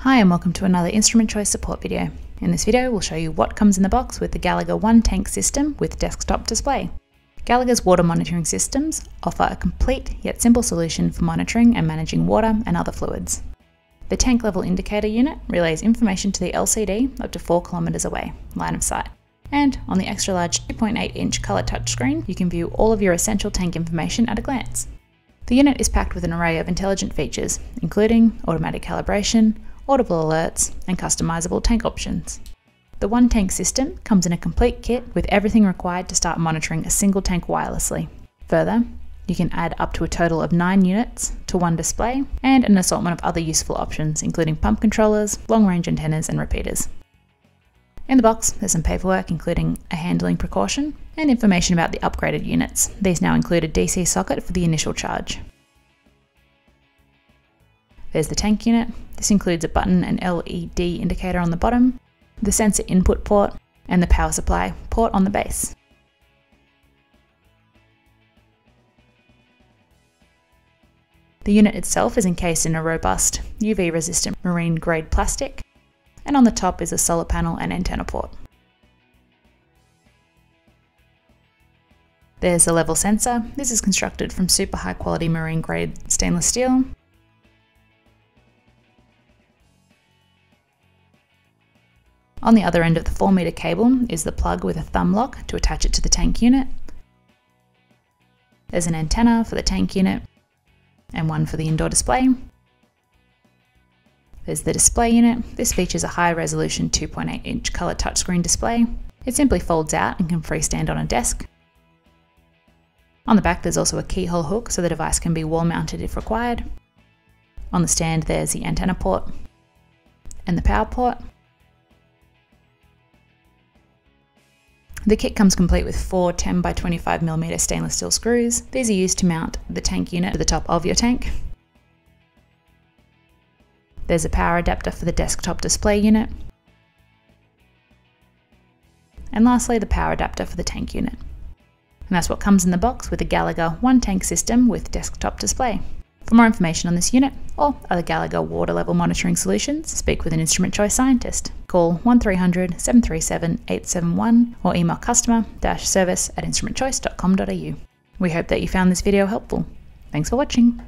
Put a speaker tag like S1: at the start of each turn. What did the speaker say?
S1: Hi and welcome to another Instrument Choice support video. In this video we'll show you what comes in the box with the Gallagher One Tank system with desktop display. Gallagher's water monitoring systems offer a complete yet simple solution for monitoring and managing water and other fluids. The tank level indicator unit relays information to the LCD up to 4 kilometers away, line of sight. And on the extra large 2.8-inch colour touchscreen you can view all of your essential tank information at a glance. The unit is packed with an array of intelligent features, including automatic calibration, audible alerts, and customizable tank options. The One Tank system comes in a complete kit with everything required to start monitoring a single tank wirelessly. Further, you can add up to a total of 9 units to one display and an assortment of other useful options, including pump controllers, long-range antennas, and repeaters. In the box, there's some paperwork including a handling precaution and information about the upgraded units. These now include a DC socket for the initial charge. There's the tank unit. This includes a button and LED indicator on the bottom, the sensor input port, and the power supply port on the base. The unit itself is encased in a robust, UV-resistant marine-grade plastic, and on the top is a solar panel and antenna port. There's a level sensor. This is constructed from super high-quality marine-grade stainless steel. On the other end of the 4-meter cable is the plug with a thumb lock to attach it to the tank unit. There's an antenna for the tank unit and one for the indoor display. There's the display unit. This features a high-resolution 2.8-inch colour touchscreen display. It simply folds out and can freestand on a desk. On the back there's also a keyhole hook so the device can be wall-mounted if required. On the stand there's the antenna port and the power port. The kit comes complete with 4 10 by 25mm stainless steel screws. These are used to mount the tank unit to the top of your tank. There's a power adapter for the desktop display unit. And lastly, the power adapter for the tank unit. And that's what comes in the box with the Gallagher One Tank system with desktop display. For more information on this unit or other Gallagher water level monitoring solutions, speak with an Instrument Choice scientist. Call 1300 737 871 or email customer-service@instrumentchoice.com.au. We hope that you found this video helpful. Thanks for watching.